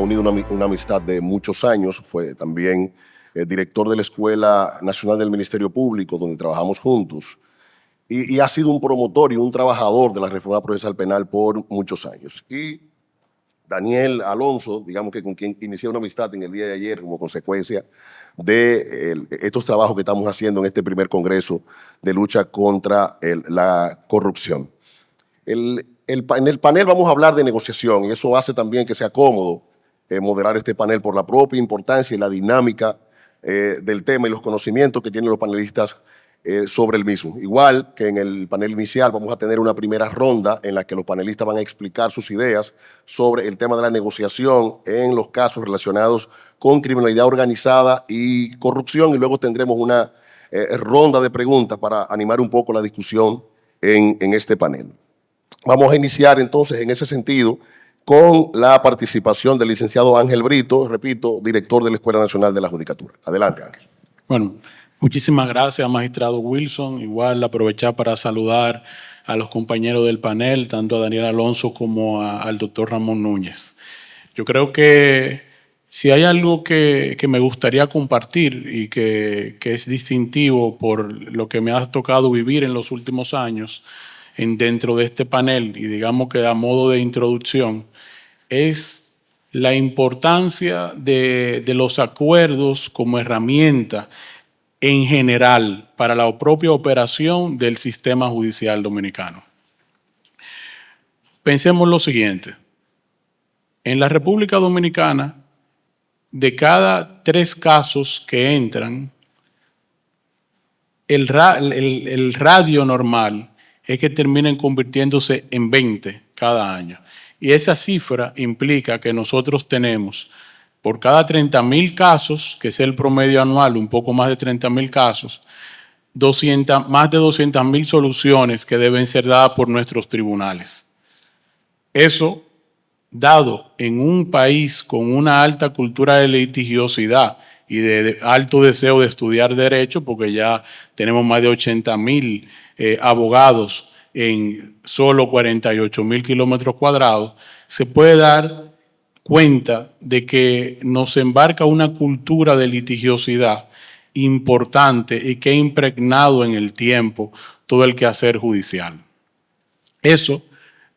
unido una amistad de muchos años. Fue también director de la Escuela Nacional del Ministerio Público, donde trabajamos juntos. Y ha sido un promotor y un trabajador de la reforma procesal penal por muchos años. Y Daniel Alonso, digamos que con quien inicié una amistad en el día de ayer como consecuencia de estos trabajos que estamos haciendo en este primer congreso de lucha contra la corrupción. En el panel vamos a hablar de negociación y eso hace también que sea cómodo moderar este panel por la propia importancia y la dinámica del tema y los conocimientos que tienen los panelistas sobre el mismo. Igual que en el panel inicial vamos a tener una primera ronda en la que los panelistas van a explicar sus ideas sobre el tema de la negociación en los casos relacionados con criminalidad organizada y corrupción, y luego tendremos una ronda de preguntas para animar un poco la discusión en este panel. Vamos a iniciar entonces en ese sentido con la participación del licenciado Ángel Brito, repito, director de la Escuela Nacional de la Judicatura. Adelante, Ángel. Bueno, muchísimas gracias, magistrado Wilson. Igual aprovechar para saludar a los compañeros del panel, tanto a Daniel Alonso como al doctor Ramón Núñez. Yo creo que si hay algo que me gustaría compartir y que es distintivo por lo que me ha tocado vivir en los últimos años dentro de este panel, y digamos que a modo de introducción, es la importancia de los acuerdos como herramienta en general para la propia operación del sistema judicial dominicano. Pensemos lo siguiente. En la República Dominicana, de cada 3 casos que entran, el radio normal es que terminen convirtiéndose en 20 cada año. Y esa cifra implica que nosotros tenemos, por cada 30.000 casos, que es el promedio anual, un poco más de 30.000 casos, más de 200.000 soluciones que deben ser dadas por nuestros tribunales. Eso, dado en un país con una alta cultura de litigiosidad y de alto deseo de estudiar derecho, porque ya tenemos más de 80.000 abogados en solo 48.000 kilómetros cuadrados, se puede dar cuenta de que nos embarca una cultura de litigiosidad importante y que ha impregnado en el tiempo todo el quehacer judicial. Eso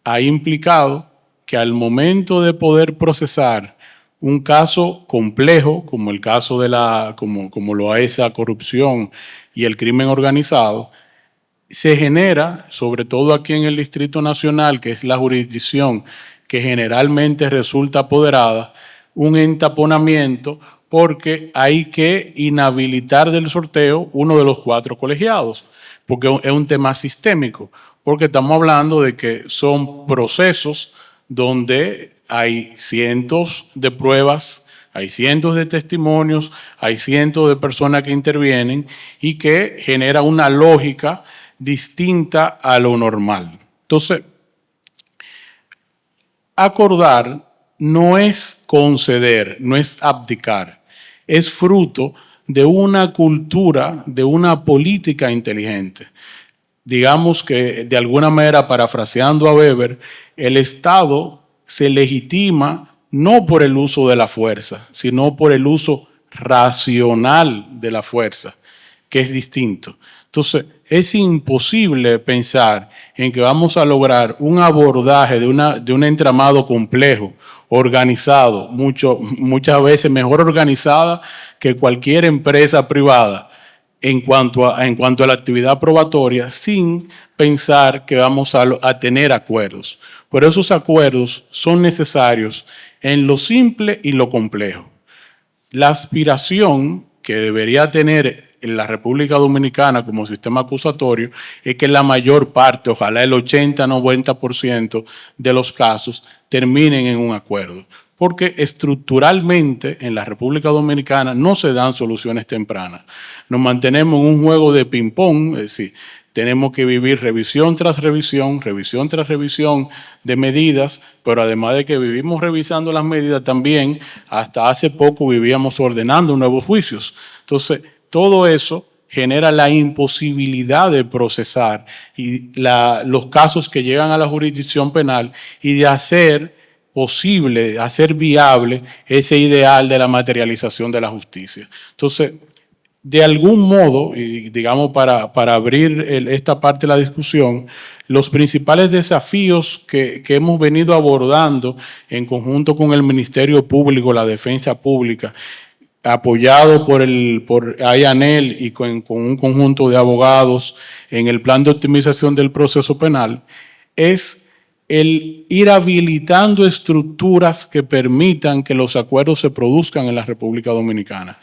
ha implicado que al momento de poder procesar un caso complejo, como el caso de como lo es la corrupción y el crimen organizado, se genera, sobre todo aquí en el Distrito Nacional, que es la jurisdicción que generalmente resulta apoderada, un entaponamiento porque hay que inhabilitar del sorteo uno de los 4 colegiados, porque es un tema sistémico, porque estamos hablando de que son procesos donde hay cientos de pruebas, hay cientos de testimonios, hay cientos de personas que intervienen y que genera una lógica distinta a lo normal. Entonces, acordar no es conceder, no es abdicar, es fruto de una cultura, de una política inteligente. Digamos que, de alguna manera, parafraseando a Weber, el Estado se legitima no por el uso de la fuerza, sino por el uso racional de la fuerza, que es distinto. Entonces, es imposible pensar en que vamos a lograr un abordaje de un entramado complejo, organizado, muchas veces mejor organizada que cualquier empresa privada en cuanto a la actividad probatoria, sin pensar que vamos a tener acuerdos. Pero esos acuerdos son necesarios en lo simple y lo complejo. La aspiración que debería tener en la República Dominicana como sistema acusatorio es que la mayor parte, ojalá el 80-90% de los casos terminen en un acuerdo. Porque estructuralmente en la República Dominicana no se dan soluciones tempranas. Nos mantenemos en un juego de ping-pong, es decir, tenemos que vivir revisión tras revisión de medidas, pero además de que vivimos revisando las medidas, también hasta hace poco vivíamos ordenando nuevos juicios. Entonces, todo eso genera la imposibilidad de procesar los casos que llegan a la jurisdicción penal y de hacer posible, hacer viable ese ideal de la materialización de la justicia. Entonces, de algún modo, y digamos para abrir esta parte de la discusión, los principales desafíos que hemos venido abordando en conjunto con el Ministerio Público, la Defensa Pública, apoyado por AIANEL y con un conjunto de abogados en el plan de optimización del proceso penal, es el ir habilitando estructuras que permitan que los acuerdos se produzcan en la República Dominicana.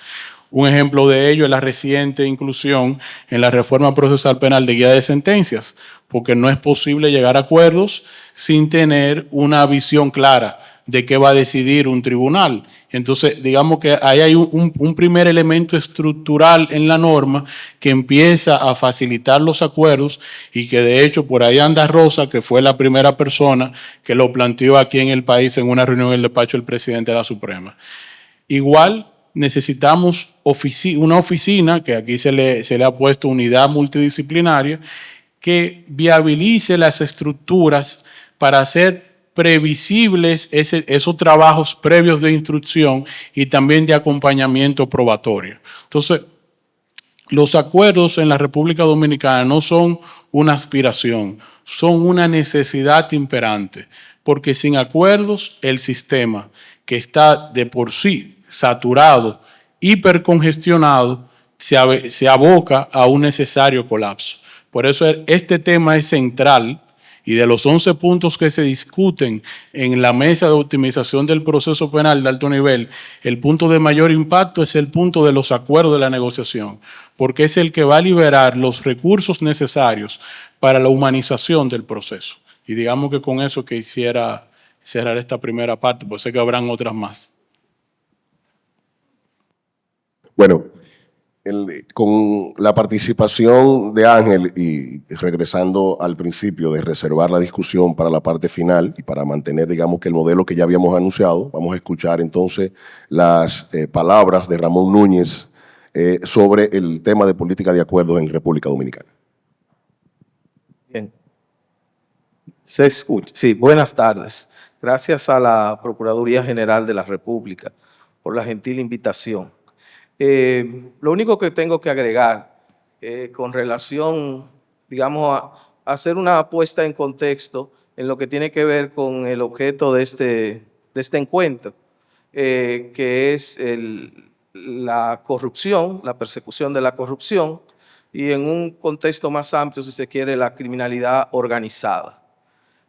Un ejemplo de ello es la reciente inclusión en la reforma procesal penal de guía de sentencias, porque no es posible llegar a acuerdos sin tener una visión clara de qué va a decidir un tribunal. Entonces, digamos que ahí hay un primer elemento estructural en la norma que empieza a facilitar los acuerdos y que de hecho por ahí anda Rosa, que fue la primera persona que lo planteó aquí en el país en una reunión en el despacho del presidente de la Suprema. Igual, necesitamos una oficina, que aquí se le ha puesto unidad multidisciplinaria, que viabilice las estructuras para hacer previsibles esos trabajos previos de instrucción y también de acompañamiento probatorio. Entonces, los acuerdos en la República Dominicana no son una aspiración, son una necesidad imperante, porque sin acuerdos el sistema, que está de por sí saturado, hipercongestionado, se aboca a un necesario colapso. Por eso este tema es central y de los 11 puntos que se discuten en la mesa de optimización del proceso penal de alto nivel, el punto de mayor impacto es el punto de los acuerdos de la negociación, porque es el que va a liberar los recursos necesarios para la humanización del proceso. Y digamos que con eso quisiera cerrar esta primera parte, pues sé que habrán otras más. Bueno, con la participación de Ángel y regresando al principio de reservar la discusión para la parte final y para mantener, digamos, que el modelo que ya habíamos anunciado, vamos a escuchar entonces las palabras de Ramón Núñez sobre el tema de política de acuerdos en República Dominicana. Bien. Se escucha. Sí, buenas tardes. Gracias a la Procuraduría General de la República por la gentil invitación. Lo único que tengo que agregar con relación, digamos, a hacer una puesta en contexto en lo que tiene que ver con el objeto de este encuentro, que es la corrupción, la persecución de la corrupción y en un contexto más amplio, si se quiere, la criminalidad organizada.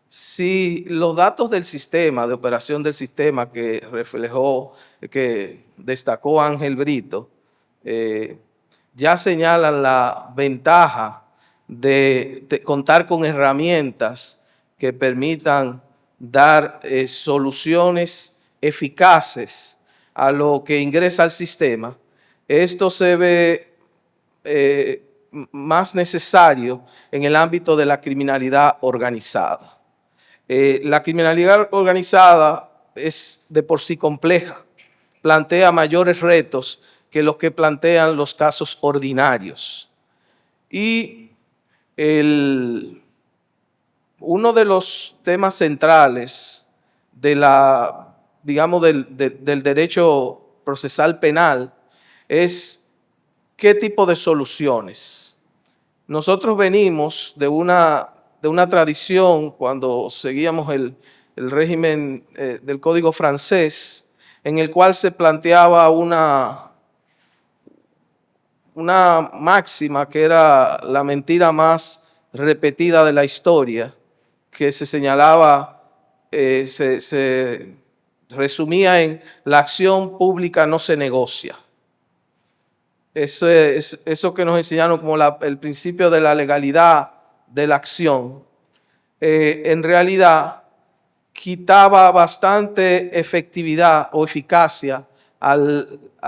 Si los datos del sistema, de operación del sistema que reflejó, que destacó Ángel Brito, ya señalan la ventaja de contar con herramientas que permitan dar soluciones eficaces a lo que ingresa al sistema, esto se ve más necesario en el ámbito de la criminalidad organizada. La criminalidad organizada es de por sí compleja, plantea mayores retos que los que plantean los casos ordinarios. Y uno de los temas centrales de digamos, del derecho procesal penal es qué tipo de soluciones. Nosotros venimos de una tradición, cuando seguíamos el régimen del Código francés, en el cual se planteaba una máxima que era la mentira más repetida de la historia, que se señalaba, se resumía en la acción pública no se negocia. Eso que nos enseñaron como el principio de la legalidad de la acción, en realidad quitaba bastante efectividad o eficacia a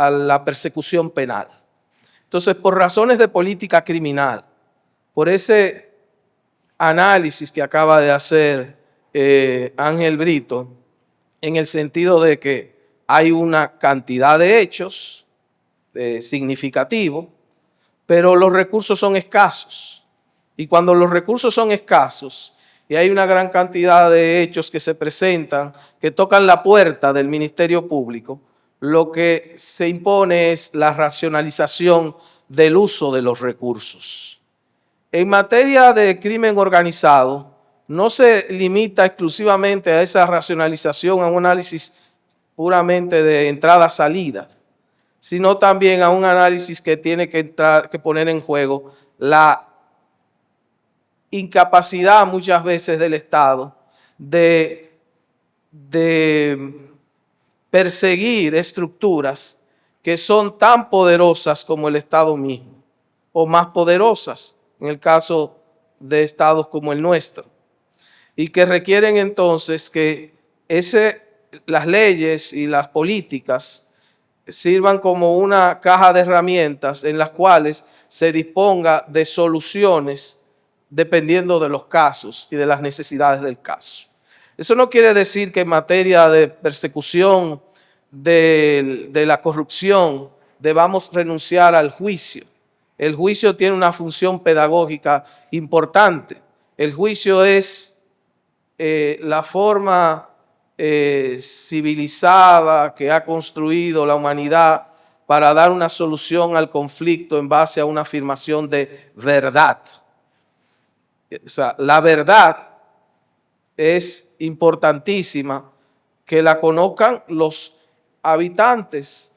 la persecución penal. Entonces, por razones de política criminal, por ese análisis que acaba de hacer Ángel Brito, en el sentido de que hay una cantidad de hechos significativos, pero los recursos son escasos. Y cuando los recursos son escasos y hay una gran cantidad de hechos que se presentan que tocan la puerta del Ministerio Público, lo que se impone es la racionalización del uso de los recursos. En materia de crimen organizado, no se limita exclusivamente a esa racionalización, a un análisis puramente de entrada-salida, sino también a un análisis que tiene que poner en juego la incapacidad muchas veces del Estado de perseguir estructuras que son tan poderosas como el Estado mismo, o más poderosas en el caso de estados como el nuestro, y que requieren entonces que las leyes y las políticas sirvan como una caja de herramientas en las cuales se disponga de soluciones dependiendo de los casos y de las necesidades del caso. Eso no quiere decir que en materia de persecución de la corrupción debamos renunciar al juicio. El juicio tiene una función pedagógica importante. El juicio es la forma civilizada que ha construido la humanidad para dar una solución al conflicto en base a una afirmación de verdad. O sea, la verdad es importantísima que la conozcan los habitantes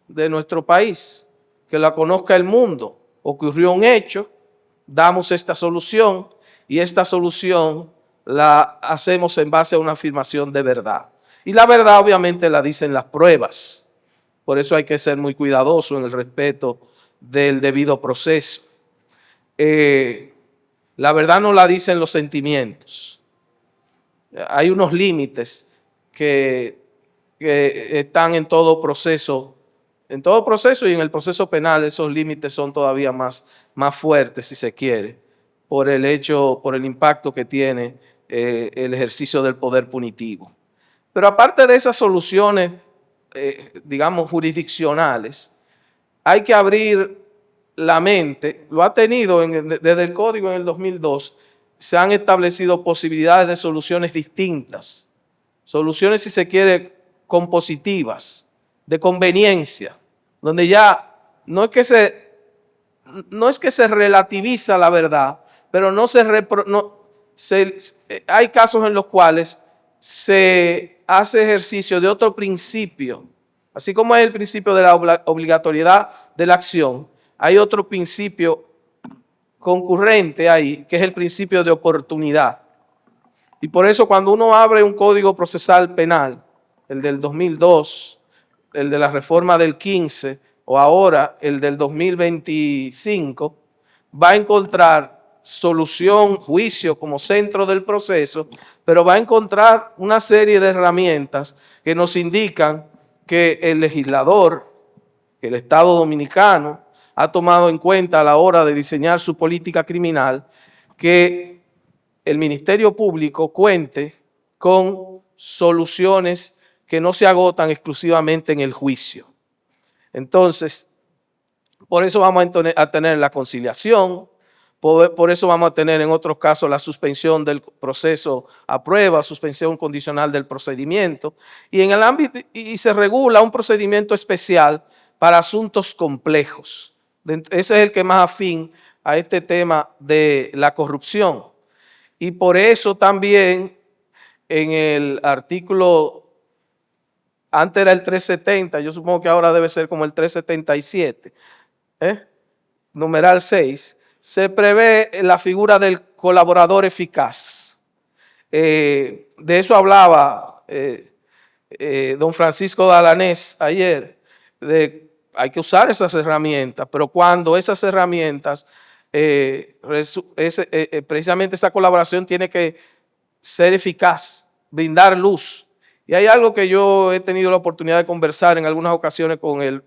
de nuestro país, que la conozca el mundo. Ocurrió un hecho, damos esta solución y esta solución la hacemos en base a una afirmación de verdad. Y la verdad obviamente la dicen las pruebas. Por eso hay que ser muy cuidadoso en el respeto del debido proceso. La verdad no la dicen los sentimientos. Hay unos límites que están en todo proceso y en el proceso penal esos límites son todavía más fuertes, si se quiere, por el impacto que tiene el ejercicio del poder punitivo. Pero aparte de esas soluciones, digamos, jurisdiccionales, hay que abrir la mente. Lo ha tenido desde el Código en el 2002, se han establecido posibilidades de soluciones distintas, soluciones, si se quiere, compositivas, de conveniencia, donde ya no es que se relativiza la verdad, pero hay casos en los cuales se hace ejercicio de otro principio. Así como es el principio de la obligatoriedad de la acción, hay otro principio concurrente ahí, que es el principio de oportunidad. Y por eso cuando uno abre un código procesal penal, el del 2002, el de la reforma del 15 o ahora el del 2025, va a encontrar solución, juicio como centro del proceso, pero va a encontrar una serie de herramientas que nos indican que el legislador, que el Estado dominicano ha tomado en cuenta a la hora de diseñar su política criminal, que el Ministerio Público cuente con soluciones que no se agotan exclusivamente en el juicio. Entonces, por eso vamos a tener la conciliación, por eso vamos a tener en otros casos la suspensión del proceso a prueba, suspensión condicional del procedimiento, y en el ámbito y se regula un procedimiento especial para asuntos complejos. Ese es el que más afín a este tema de la corrupción. Y por eso también en el artículo, antes era el 370, yo supongo que ahora debe ser como el 377, numeral 6, se prevé la figura del colaborador eficaz. De eso hablaba don Francisco Dalanés ayer, hay que usar esas herramientas, pero cuando esas herramientas, precisamente esa colaboración tiene que ser eficaz, brindar luz. Y hay algo que yo he tenido la oportunidad de conversar en algunas ocasiones con el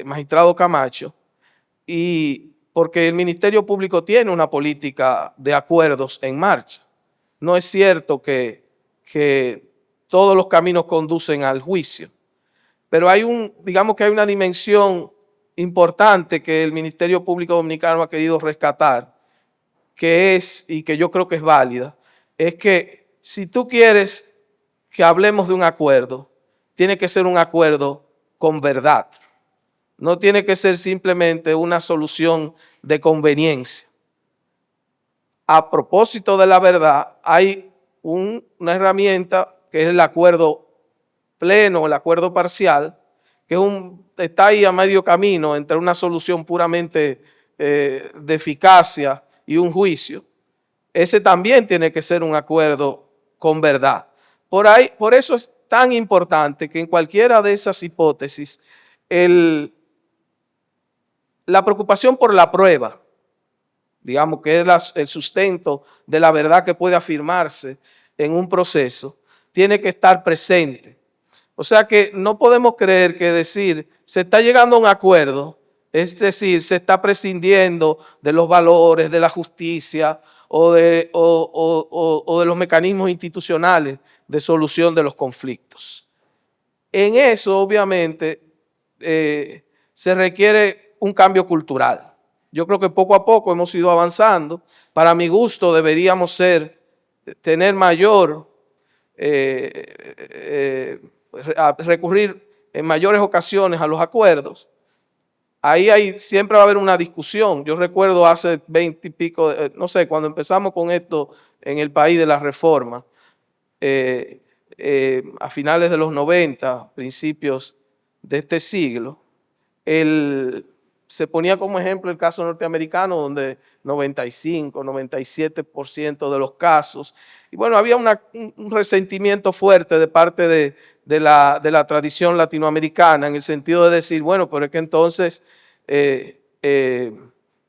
magistrado Camacho, y porque el Ministerio Público tiene una política de acuerdos en marcha. No es cierto que todos los caminos conducen al juicio, pero digamos que hay una dimensión importante que el Ministerio Público Dominicano ha querido rescatar, que es, y que yo creo que es válida, es que si tú quieres que hablemos de un acuerdo, tiene que ser un acuerdo con verdad. No tiene que ser simplemente una solución de conveniencia. A propósito de la verdad, hay una herramienta que es el acuerdo pleno, el acuerdo parcial, que está ahí a medio camino entre una solución puramente de eficacia y un juicio. Ese también tiene que ser un acuerdo con verdad. Por eso es tan importante que en cualquiera de esas hipótesis, la preocupación por la prueba, digamos que es el sustento de la verdad que puede afirmarse en un proceso, tiene que estar presente. O sea que no podemos creer que decir se está llegando a un acuerdo, es decir, se está prescindiendo de los valores, de la justicia o de los mecanismos institucionales de solución de los conflictos. En eso, obviamente, se requiere un cambio cultural. Yo creo que poco a poco hemos ido avanzando. Para mi gusto deberíamos tener mayor, recurrir en mayores ocasiones a los acuerdos. Ahí siempre va a haber una discusión. Yo recuerdo hace 20 y pico, no sé, cuando empezamos con esto en el país de la reforma, a finales de los 90, principios de este siglo, se ponía como ejemplo el caso norteamericano, donde 95, 97% de los casos, y bueno, había un resentimiento fuerte de parte de la tradición latinoamericana, en el sentido de decir, bueno, pero es que entonces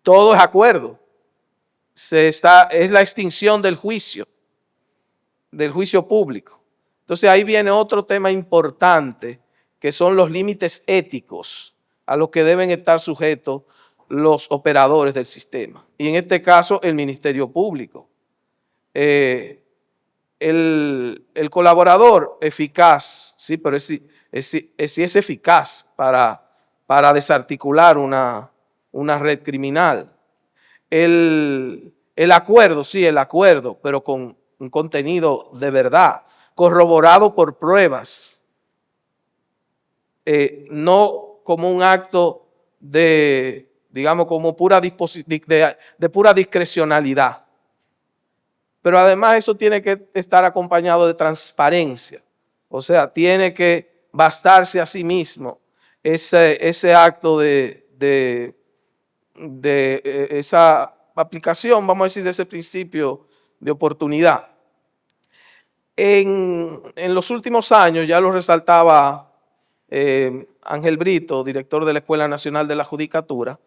todo es acuerdo, es la extinción del juicio público. Entonces ahí viene otro tema importante, que son los límites éticos a los que deben estar sujetos los operadores del sistema. Y en este caso, el Ministerio Público. El colaborador eficaz, sí, pero si es eficaz para desarticular una red criminal. El acuerdo, sí, el acuerdo, pero con un contenido de verdad, corroborado por pruebas, no como un acto digamos, como de pura discrecionalidad. Pero además eso tiene que estar acompañado de transparencia. O sea, tiene que bastarse a sí mismo ese acto de esa aplicación, vamos a decir, de ese principio de oportunidad. En los últimos años, ya lo resaltaba Ángel Brito, director de la Escuela Nacional de la Judicatura,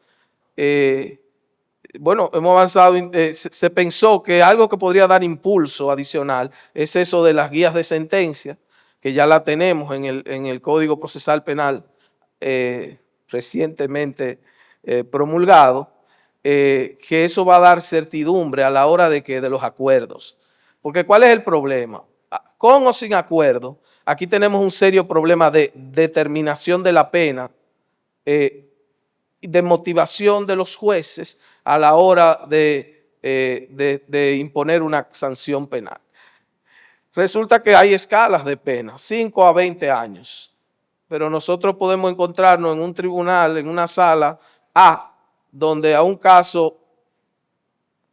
bueno, hemos avanzado, se pensó que algo que podría dar impulso adicional es eso de las guías de sentencia, que ya la tenemos en el Código Procesal Penal recientemente promulgado, que eso va a dar certidumbre a la hora de los acuerdos. Porque ¿cuál es el problema? Con o sin acuerdo, aquí tenemos un serio problema de determinación de la pena, de motivación de los jueces a la hora de imponer una sanción penal. Resulta que hay escalas de pena, 5 a 20 años, pero nosotros podemos encontrarnos en un tribunal, en una sala A, donde a un caso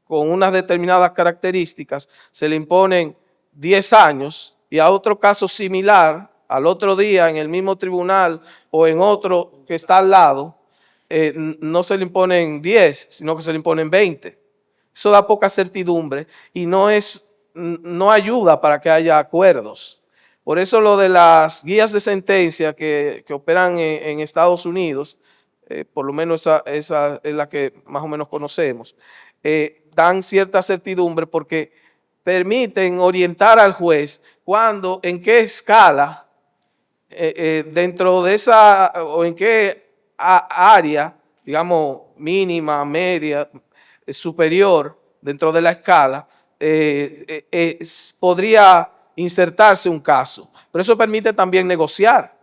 con unas determinadas características se le imponen 10 años y a otro caso similar, al otro día en el mismo tribunal o en otro que está al lado, no se le imponen 10, sino que se le imponen 20. Eso da poca certidumbre y no ayuda para que haya acuerdos. Por eso lo de las guías de sentencia que operan en Estados Unidos, por lo menos esa es la que más o menos conocemos, dan cierta certidumbre porque permiten orientar al juez en qué escala, dentro de esa, o en qué área, digamos, mínima, media, superior, dentro de la escala, podría insertarse un caso. Pero eso permite también negociar,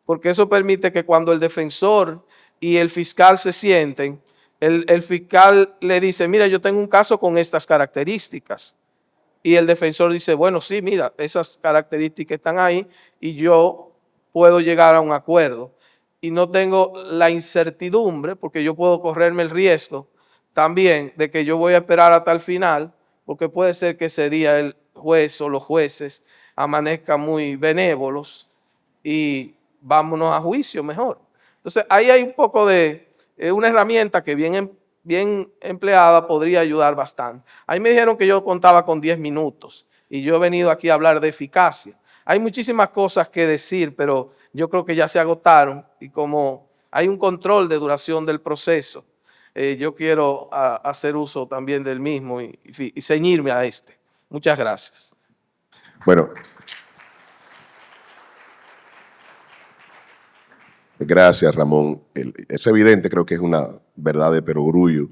porque eso permite que cuando el defensor y el fiscal se sienten, el fiscal le dice, mira, yo tengo un caso con estas características. y el defensor dice, bueno, sí, mira, esas características están ahí y yo puedo llegar a un acuerdo. Y no tengo la incertidumbre, porque yo puedo correrme el riesgo también de que yo voy a esperar hasta el final, porque puede ser que ese día el juez o los jueces amanezcan muy benévolos y vámonos a juicio mejor. Entonces, ahí hay un poco de una herramienta que bien empleada podría ayudar bastante. Ahí me dijeron que yo contaba con 10 minutos y yo he venido aquí a hablar de eficacia. Hay muchísimas cosas que decir, pero yo creo que ya se agotaron y como hay un control de duración del proceso, yo quiero hacer uso también del mismo y ceñirme a este. Muchas gracias. Bueno, gracias, Ramón. Es evidente, creo que es una verdad de perogrullo,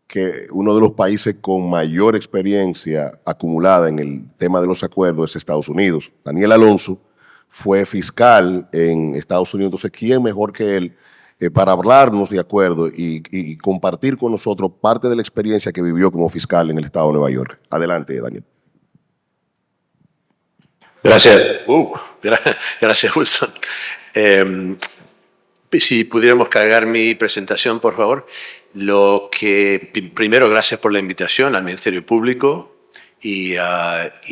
que uno de los países con mayor experiencia acumulada en el tema de los acuerdos es Estados Unidos. Daniel Alonso fue fiscal en Estados Unidos, entonces, ¿quién mejor que él para hablarnos de acuerdo y compartir con nosotros parte de la experiencia que vivió como fiscal en el estado de Nueva York? Adelante, Daniel. Gracias. Gracias, Wilson. Si pudiéramos cargar mi presentación, por favor. Primero, gracias por la invitación al Ministerio Público y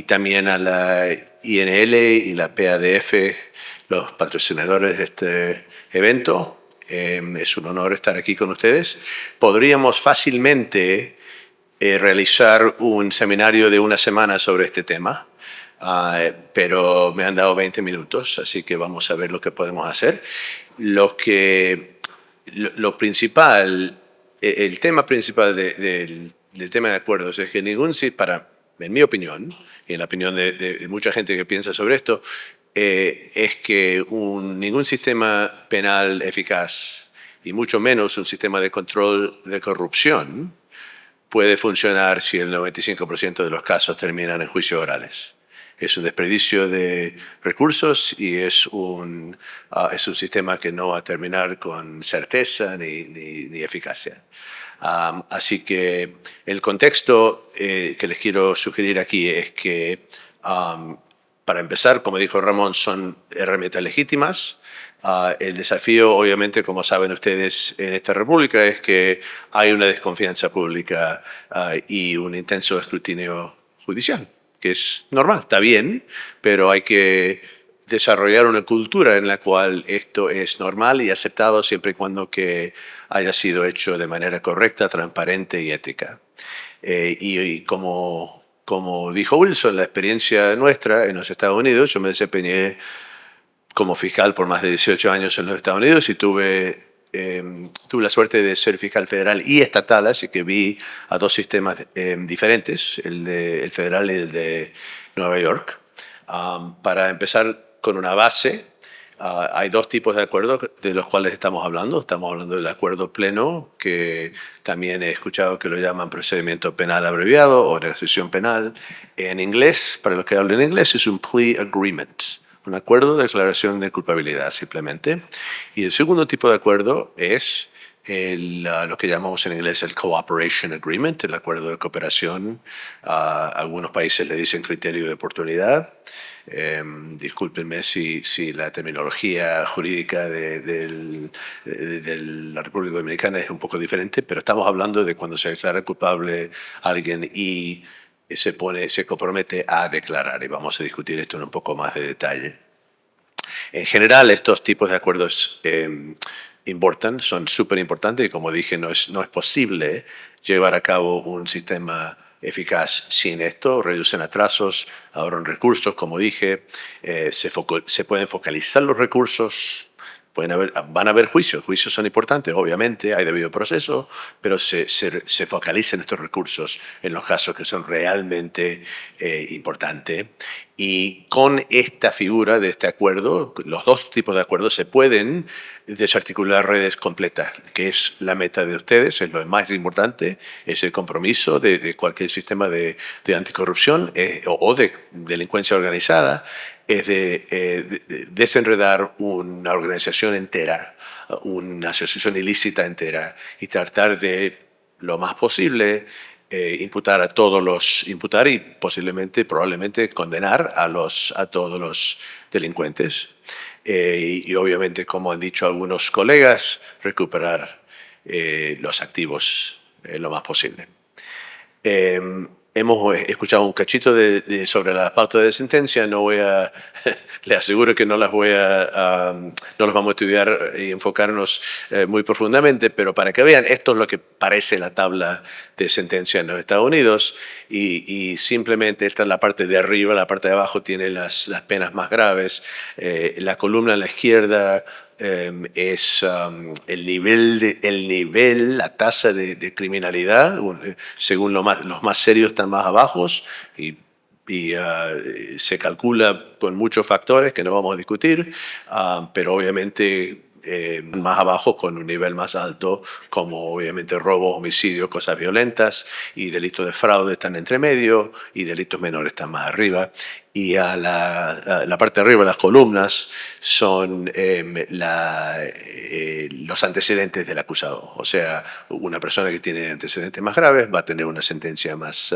también a la INL y la PADF, los patrocinadores de este evento. Es un honor estar aquí con ustedes. Podríamos fácilmente realizar un seminario de una semana sobre este tema. Pero me han dado 20 minutos, así que vamos a ver lo que podemos hacer. Lo principal, el tema principal del tema de acuerdos es que en mi opinión, y en la opinión de mucha gente que piensa sobre esto, es que ningún sistema penal eficaz, y mucho menos un sistema de control de corrupción, puede funcionar si el 95% de los casos terminan en juicios orales. Es un desperdicio de recursos y es un sistema que no va a terminar con certeza ni eficacia. Así que el contexto que les quiero sugerir aquí es que, para empezar, como dijo Ramón, son herramientas legítimas. El desafío, obviamente, como saben ustedes, en esta república es que hay una desconfianza pública y un intenso escrutinio judicial, que es normal, está bien, pero hay que desarrollar una cultura en la cual esto es normal y aceptado siempre y cuando que haya sido hecho de manera correcta, transparente y ética. Y como dijo Wilson, la experiencia nuestra en los Estados Unidos, yo me desempeñé como fiscal por más de 18 años en los Estados Unidos y tuve la suerte de ser fiscal federal y estatal, así que vi a dos sistemas diferentes, el federal y el de Nueva York. Para empezar con una base, hay dos tipos de acuerdos de los cuales estamos hablando. Estamos hablando del acuerdo pleno, que también he escuchado que lo llaman procedimiento penal abreviado o negociación penal. En inglés, para los que hablan inglés, es un plea agreement. Un acuerdo de declaración de culpabilidad, simplemente. Y el segundo tipo de acuerdo es lo que llamamos en inglés el Cooperation Agreement, el acuerdo de cooperación. Algunos países le dicen criterio de oportunidad. Discúlpenme si la terminología jurídica de la República Dominicana es un poco diferente, pero estamos hablando de cuando se declara culpable a alguien y se compromete a declarar, y vamos a discutir esto en un poco más de detalle. En general, estos tipos de acuerdos importan, son súper importantes, y como dije, no es posible llevar a cabo un sistema eficaz sin esto. Reducen atrasos, ahorran recursos, como dije, se pueden focalizar los recursos. Van a haber juicios son importantes, obviamente, hay debido proceso, pero se focalizan estos recursos en los casos que son realmente importantes. Y con esta figura de este acuerdo, los dos tipos de acuerdos se pueden desarticular redes completas, que es la meta de ustedes, es lo más importante, es el compromiso de cualquier sistema de anticorrupción o de delincuencia organizada, es de desenredar una organización entera, una asociación ilícita entera, y tratar de, lo más posible, imputar y probablemente condenar a todos los delincuentes. Y obviamente, como han dicho algunos colegas, recuperar los activos lo más posible. Hemos escuchado un cachito sobre la pauta de sentencia. No voy a, le aseguro que no las vamos a estudiar y enfocarnos muy profundamente, pero para que vean, esto es lo que parece la tabla de sentencia en los Estados Unidos y simplemente esta es la parte de arriba, la parte de abajo tiene las penas más graves. La columna a la izquierda es el nivel, la tasa de criminalidad, según los más serios están más abajo y se calcula con muchos factores que no vamos a discutir, pero obviamente más abajo con un nivel más alto, como obviamente robos, homicidios, cosas violentas, y delitos de fraude están entre medio y delitos menores están más arriba. Y a la parte de arriba, las columnas, son los antecedentes del acusado. O sea, una persona que tiene antecedentes más graves va a tener una sentencia más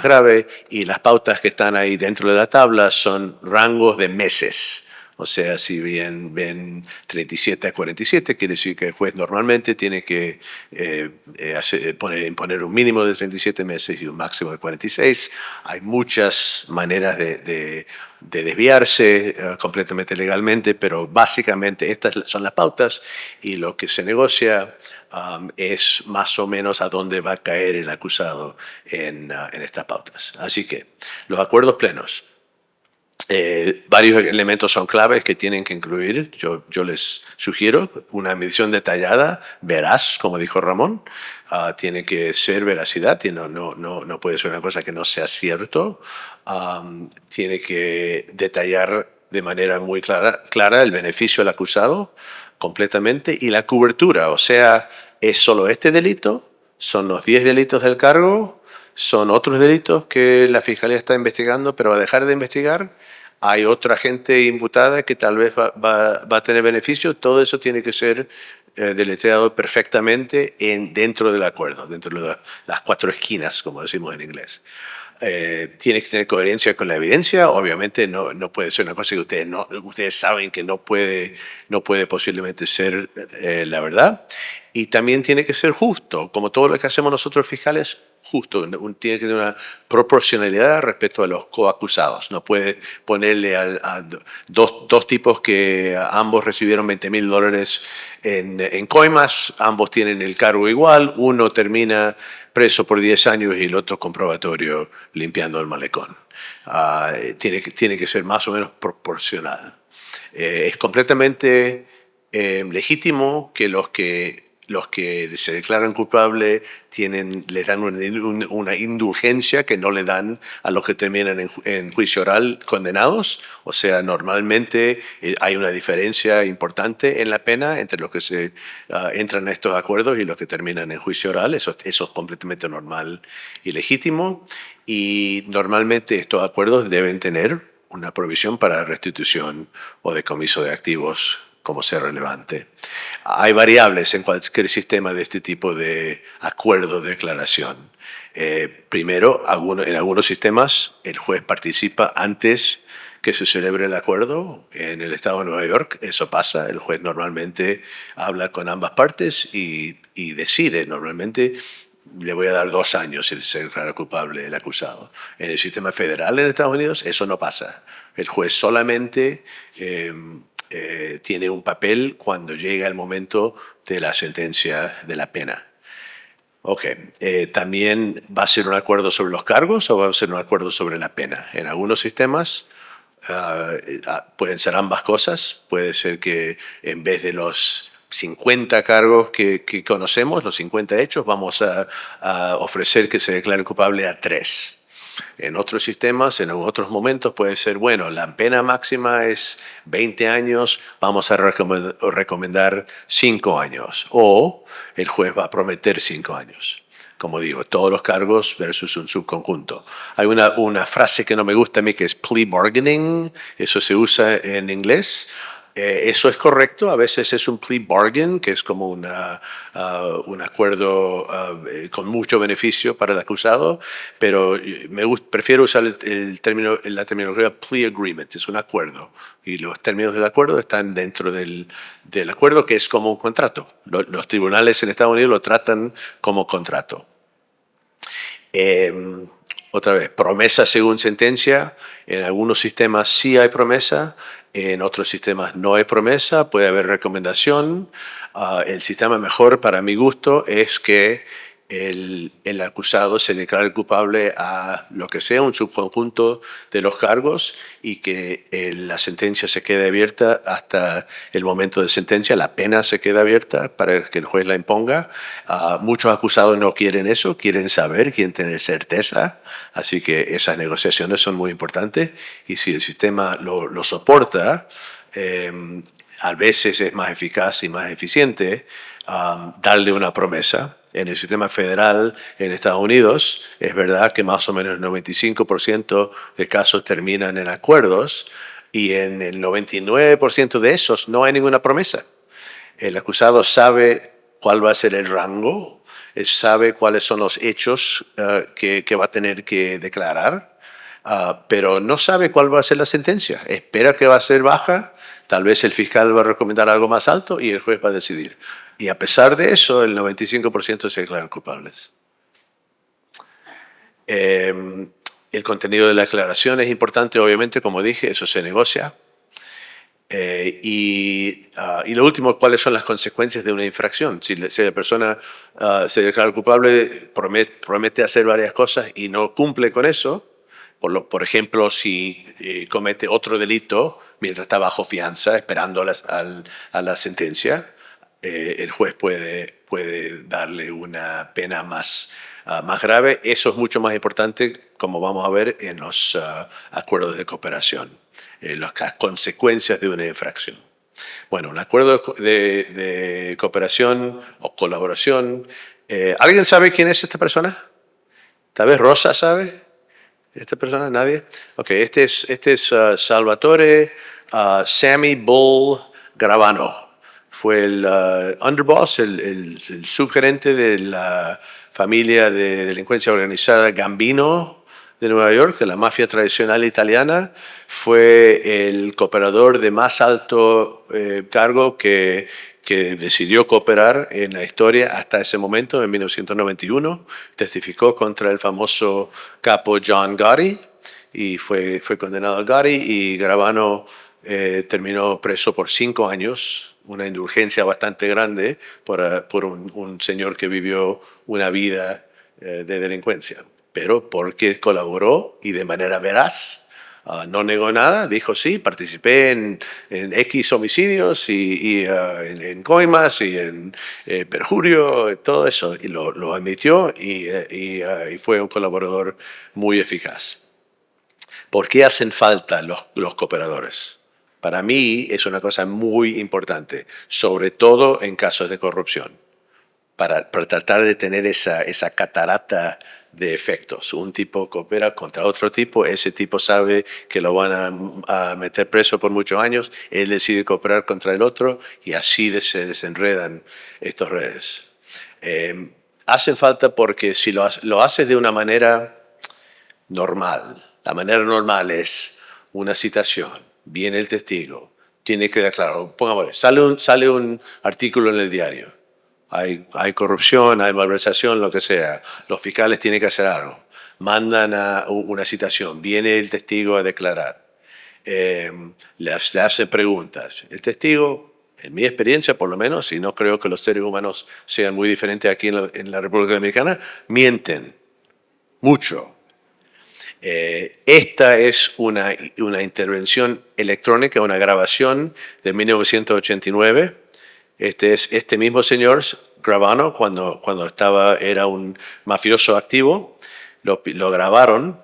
grave, y las pautas que están ahí dentro de la tabla son rangos de meses. O sea, si bien ven 37 a 47, quiere decir que el juez normalmente tiene que imponer un mínimo de 37 meses y un máximo de 46. Hay muchas maneras de desviarse completamente legalmente, pero básicamente estas son las pautas, y lo que se negocia es más o menos a dónde va a caer el acusado en estas pautas. Así que los acuerdos plenos. Varios elementos son claves que tienen que incluir. Yo les sugiero una medición detallada, veraz, como dijo Ramón. Tiene que ser veracidad, no puede ser una cosa que no sea cierto. Tiene que detallar de manera muy clara el beneficio al acusado completamente, y la cobertura. O sea, ¿es solo este delito? ¿Son los 10 delitos del cargo? ¿Son otros delitos que la Fiscalía está investigando pero va a dejar de investigar? ¿Hay otra gente imputada que tal vez va a tener beneficio? Todo eso tiene que ser deletreado perfectamente dentro del acuerdo, dentro de las 4 esquinas, como decimos en inglés. Tiene que tener coherencia con la evidencia. Obviamente no puede ser una cosa que ustedes saben que no puede posiblemente ser la verdad. Y también tiene que ser justo, como todo lo que hacemos nosotros fiscales, justo. Tiene que tener una proporcionalidad respecto a los coacusados. No puede ponerle a dos tipos que ambos recibieron $20,000 en coimas, ambos tienen el cargo igual, uno termina preso por 10 años y el otro con probatorio limpiando el malecón. Tiene que ser más o menos proporcional. Es completamente legítimo que los que se declaran culpables les dan una indulgencia que no le dan a los que terminan en juicio oral condenados. O sea, normalmente hay una diferencia importante en la pena entre los que se entran en estos acuerdos y los que terminan en juicio oral. Eso es completamente normal y legítimo. Y normalmente estos acuerdos deben tener una provisión para restitución o decomiso de activos como sea relevante. Hay variables en cualquier sistema de este tipo de acuerdo de declaración. Primero, en algunos sistemas el juez participa antes que se celebre el acuerdo. En el estado de Nueva York eso pasa. El juez normalmente habla con ambas partes y decide. Normalmente le voy a dar 2 años si se declara culpable el acusado. En el sistema federal en Estados Unidos eso no pasa. El juez solamente tiene un papel cuando llega el momento de la sentencia de la pena. También va a ser un acuerdo sobre los cargos o va a ser un acuerdo sobre la pena. En algunos sistemas pueden ser ambas cosas. Puede ser que en vez de los 50 cargos que conocemos, los 50 hechos, vamos a ofrecer que se declare culpable a 3. En otros sistemas, en otros momentos puede ser, bueno, la pena máxima es 20 años, vamos a recomendar 5 años. O el juez va a prometer 5 años. Como digo, todos los cargos versus un subconjunto. Hay una frase que no me gusta a mí que es plea bargaining, eso se usa en inglés. Eso es correcto, a veces es un plea bargain, que es como un acuerdo con mucho beneficio para el acusado, pero prefiero usar la terminología plea agreement, es un acuerdo, y los términos del acuerdo están dentro del acuerdo, que es como un contrato. Los tribunales en Estados Unidos lo tratan como contrato. Otra vez, promesa según sentencia. En algunos sistemas sí hay promesa, en otros sistemas no hay promesa, puede haber recomendación. El sistema mejor para mi gusto es que el acusado se declare culpable a lo que sea, un subconjunto de los cargos, y que la sentencia se quede abierta hasta el momento de sentencia, la pena se queda abierta para que el juez la imponga. Muchos acusados no quieren eso, quieren saber, quieren tener certeza, así que esas negociaciones son muy importantes, y si el sistema lo soporta, a veces es más eficaz y más eficiente darle una promesa. En el sistema federal en Estados Unidos es verdad que más o menos el 95% de casos terminan en acuerdos, y en el 99% de esos no hay ninguna promesa. El acusado sabe cuál va a ser el rango, él sabe cuáles son los hechos que va a tener que declarar, pero no sabe cuál va a ser la sentencia. Espera que va a ser baja, tal vez el fiscal va a recomendar algo más alto y el juez va a decidir. Y a pesar de eso, el 95% se declaran culpables. El contenido de la declaración es importante, obviamente, como dije, eso se negocia. Y lo último, ¿cuáles son las consecuencias de una infracción? Si la persona se declara culpable, promete hacer varias cosas y no cumple con eso, por ejemplo, si comete otro delito mientras está bajo fianza, esperando a la sentencia, el juez puede darle una pena más grave. Eso es mucho más importante, como vamos a ver en los acuerdos de cooperación, las consecuencias de una infracción. Bueno, un acuerdo de cooperación o colaboración. ¿Alguien sabe quién es esta persona? Tal vez Rosa sabe. ¿Esta persona? ¿Nadie? Ok, este es Salvatore Sammy Bull Gravano. Fue el underboss, el subgerente de la familia de delincuencia organizada Gambino de Nueva York, de la mafia tradicional italiana. Fue el cooperador de más alto cargo que decidió cooperar en la historia hasta ese momento, en 1991. Testificó contra el famoso capo John Gotti y fue condenado a Gotti, y Gravano terminó preso por 5 años, una indulgencia bastante grande por un señor que vivió una vida de delincuencia, pero porque colaboró y de manera veraz. No negó nada, dijo sí, participé en X homicidios y en coimas y en perjurio, todo eso, y lo admitió, y fue un colaborador muy eficaz. ¿Por qué hacen falta los cooperadores? Para mí es una cosa muy importante, sobre todo en casos de corrupción, para tratar de tener esa catarata de efectos. Un tipo coopera contra otro tipo, ese tipo sabe que lo van a meter preso por muchos años, él decide cooperar contra el otro, y así se desenredan estas redes. Hacen falta porque si lo haces de una manera normal, la manera normal es una citación, viene el testigo, tiene que declarar, pongamos, sale un artículo en el diario, hay corrupción, hay malversación, lo que sea, los fiscales tienen que hacer algo, mandan a una citación, viene el testigo a declarar, le hacen preguntas. El testigo, en mi experiencia por lo menos, y no creo que los seres humanos sean muy diferentes aquí en la República Dominicana, mienten mucho. Esta es una intervención electrónica, una grabación de 1989. Este mismo señor, Gravano, cuando era un mafioso activo, lo grabaron,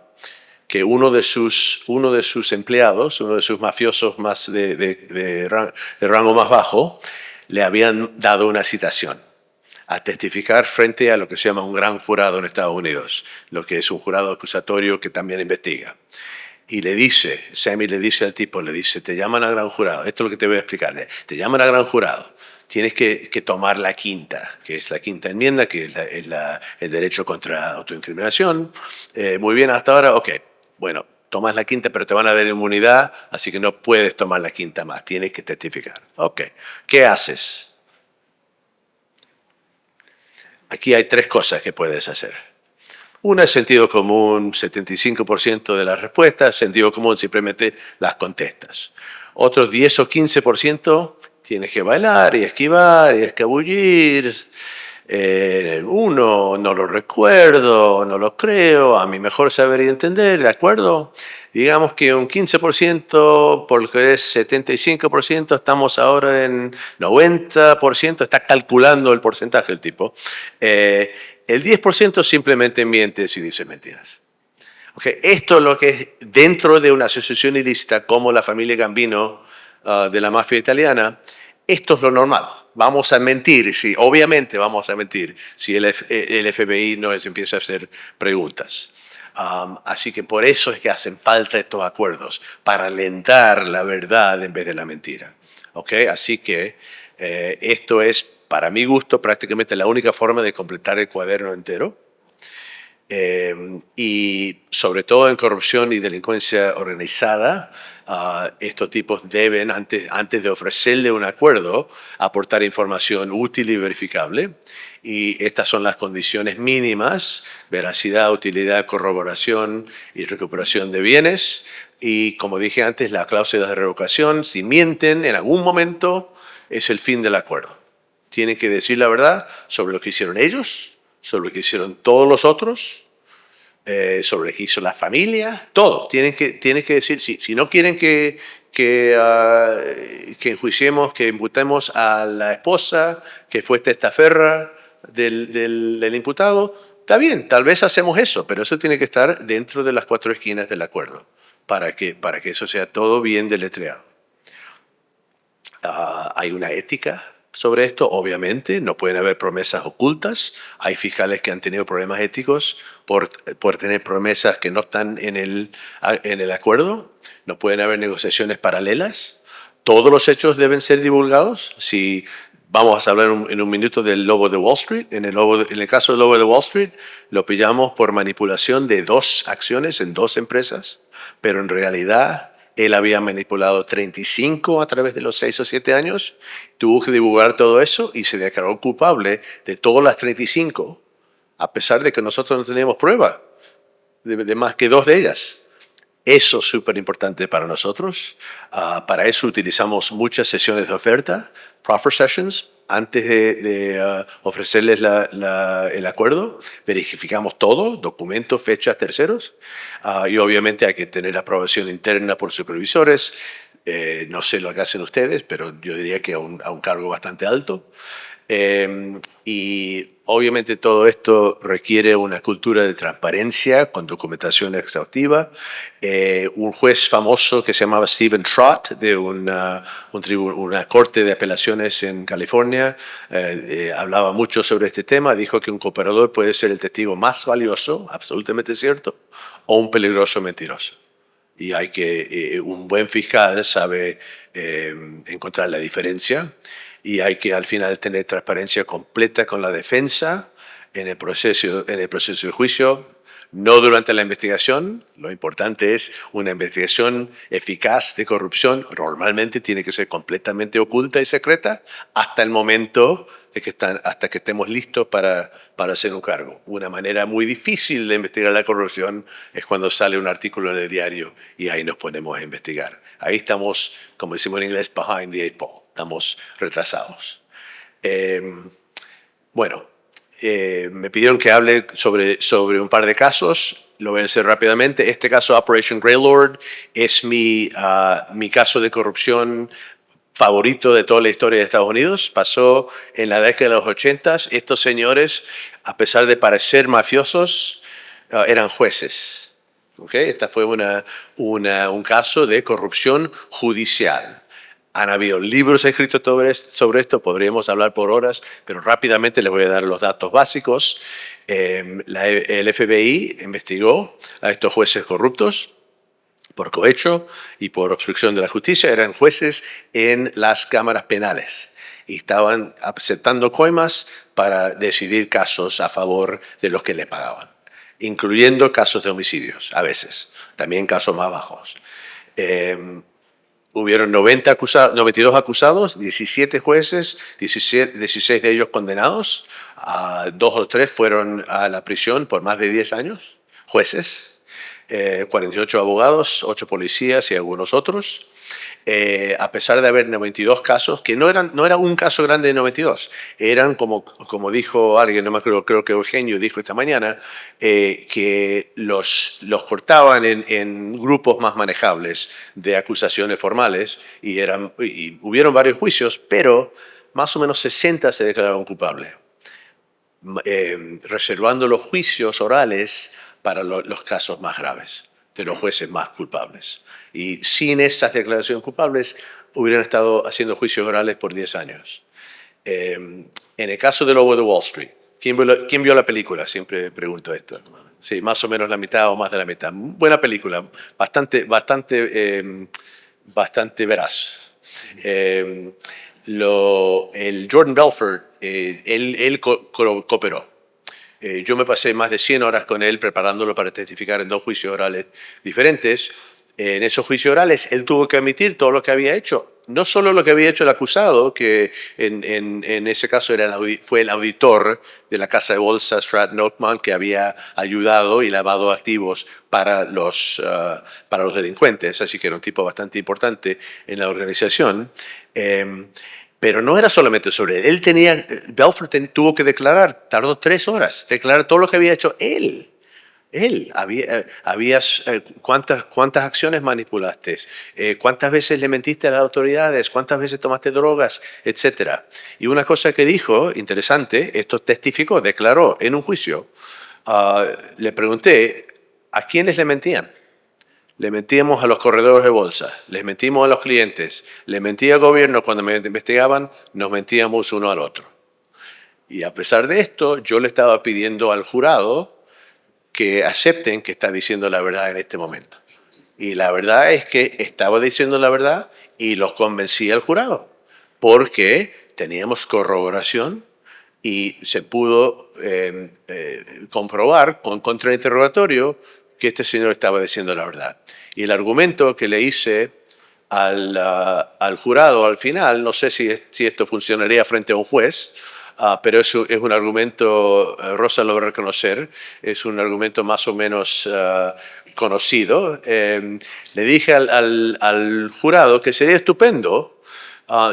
que uno de sus empleados, uno de sus mafiosos más de rango más bajo, le habían dado una citación a testificar frente a lo que se llama un gran jurado en Estados Unidos, lo que es un jurado acusatorio que también investiga. y le dice, Sammy le dice al tipo, le dice, te llaman a gran jurado, esto es lo que te voy a explicar, te llaman a gran jurado, tienes que tomar la quinta, que es la quinta enmienda, que es el derecho contra autoincriminación. Muy bien, hasta ahora, ok, bueno, tomas la quinta, pero te van a dar inmunidad, así que no puedes tomar la quinta más, tienes que testificar. Ok, ¿qué haces? Aquí hay tres cosas que puedes hacer. Una es sentido común, 75% de las respuestas, sentido común, simplemente las contestas. Otros 10 o 15% tienes que bailar y esquivar y escabullir. Uno, no lo recuerdo, no lo creo, a mi mejor saber y entender, ¿de acuerdo? Digamos que un 15%, porque es 75%, estamos ahora en 90%, está calculando el porcentaje el tipo. El 10% simplemente mientes y dice mentiras. Okay. Esto es lo que es dentro de una asociación ilícita como la familia Gambino de la mafia italiana, esto es lo normal. Vamos a mentir, sí, obviamente vamos a mentir si el FBI nos empieza a hacer preguntas. Así que por eso es que hacen falta estos acuerdos, para alentar la verdad en vez de la mentira. Okay. Así que esto es, para mi gusto, prácticamente la única forma de completar el cuaderno entero. Y sobre todo en corrupción y delincuencia organizada, estos tipos deben, antes de ofrecerle un acuerdo, aportar información útil y verificable. Y estas son las condiciones mínimas: veracidad, utilidad, corroboración y recuperación de bienes. Y como dije antes, la cláusula de revocación, si mienten en algún momento, es el fin del acuerdo. Tienen que decir la verdad sobre lo que hicieron ellos, sobre lo que hicieron todos los otros, sobre lo que hizo la familia, todo. Tienen que decir, si no quieren que enjuiciemos, que imputemos a la esposa, que fue testaferra del imputado, está bien, tal vez hacemos eso, pero eso tiene que estar dentro de las cuatro esquinas del acuerdo, para que eso sea todo bien deletreado. Hay una ética sobre esto, obviamente, no pueden haber promesas ocultas. Hay fiscales que han tenido problemas éticos por tener promesas que no están en el acuerdo. No pueden haber negociaciones paralelas. Todos los hechos deben ser divulgados. Si vamos a hablar en un minuto del lobo de Wall Street, en el caso del lobo de Wall Street, lo pillamos por manipulación de 2 acciones en 2 empresas, pero en realidad él había manipulado 35 a través de los 6 o 7 años, tuvo que divulgar todo eso y se declaró culpable de todas las 35, a pesar de que nosotros no teníamos prueba de más que 2 de ellas. Eso es súper importante para nosotros. Para eso utilizamos muchas sesiones de oferta, proffer sessions, antes de ofrecerles el acuerdo. Verificamos todo, documentos, fechas, terceros. Y obviamente hay que tener aprobación interna por supervisores. No sé lo que hacen ustedes, pero yo diría que a un cargo bastante alto. Y obviamente todo esto requiere una cultura de transparencia con documentación exhaustiva. Un juez famoso que se llamaba Stephen Trott de una corte de apelaciones en California hablaba mucho sobre este tema. Dijo que un cooperador puede ser el testigo más valioso, absolutamente cierto, o un peligroso mentiroso. Y un buen fiscal sabe encontrar la diferencia. Y hay que al final tener transparencia completa con la defensa en el proceso de juicio, no durante la investigación. Lo importante es una investigación eficaz de corrupción. Normalmente tiene que ser completamente oculta y secreta hasta el momento hasta que estemos listos para hacer un cargo. Una manera muy difícil de investigar la corrupción es cuando sale un artículo en el diario y ahí nos ponemos a investigar. Ahí estamos, como decimos en inglés, behind the eight ball. Estamos retrasados. Me pidieron que hable sobre un par de casos. Lo voy a hacer rápidamente. Este caso, Operation Greylord, es mi caso de corrupción favorito de toda la historia de Estados Unidos. Pasó en la década de los 80. Estos señores, a pesar de parecer mafiosos, eran jueces. ¿Okay? Este fue un caso de corrupción judicial. Han habido libros escritos sobre esto, podríamos hablar por horas, pero rápidamente les voy a dar los datos básicos. El FBI investigó a estos jueces corruptos por cohecho y por obstrucción de la justicia, eran jueces en las cámaras penales y estaban aceptando coimas para decidir casos a favor de los que le pagaban, incluyendo casos de homicidios, a veces, también casos más bajos. Hubieron 92 acusados, 17 jueces, 16 de ellos condenados, 2 o 3 fueron a la prisión por más de 10 años, jueces. 48 abogados, 8 policías y algunos otros. A pesar de haber 92 casos, que no era un caso grande de 92, eran como dijo alguien, no me acuerdo, creo que Eugenio dijo esta mañana, que los cortaban en grupos más manejables de acusaciones formales y hubieron varios juicios, pero más o menos 60 se declararon culpables, reservando los juicios orales para los casos más graves, de los jueces más culpables. Y sin esas declaraciones culpables, hubieran estado haciendo juicios orales por 10 años. En el caso del Lobo de Wall Street, ¿quién vio la película? Siempre pregunto esto. Sí, más o menos la mitad o más de la mitad. Buena película, bastante veraz. El Jordan Belfort, él cooperó. Yo me pasé más de 100 horas con él preparándolo para testificar en 2 juicios orales diferentes. En esos juicios orales él tuvo que admitir todo lo que había hecho. No solo lo que había hecho el acusado, que en ese caso fue el auditor de la casa de bolsa Stratton Oakmont, que había ayudado y lavado activos para los delincuentes, así que era un tipo bastante importante en la organización. Pero no era solamente sobre él. Belfort tuvo que declarar, tardó 3 horas, declarar todo lo que había hecho él. ¿Cuántas acciones manipulaste? ¿Cuántas veces le mentiste a las autoridades? ¿Cuántas veces tomaste drogas? Etcétera. Y una cosa que dijo, interesante, esto testificó, declaró en un juicio. Le pregunté, ¿a quiénes le mentían? Le mentíamos a los corredores de bolsa, les mentimos a los clientes, le mentí al gobierno cuando me investigaban, nos mentíamos uno al otro. Y a pesar de esto, yo le estaba pidiendo al jurado que acepten que está diciendo la verdad en este momento. Y la verdad es que estaba diciendo la verdad y los convencí al jurado, porque teníamos corroboración y se pudo comprobar con contrainterrogatorio que este señor estaba diciendo la verdad. Y el argumento que le hice al jurado al final, no sé si esto funcionaría frente a un juez, pero es un argumento, Rosa lo va a reconocer, es un argumento más o menos conocido. Le dije al jurado que sería estupendo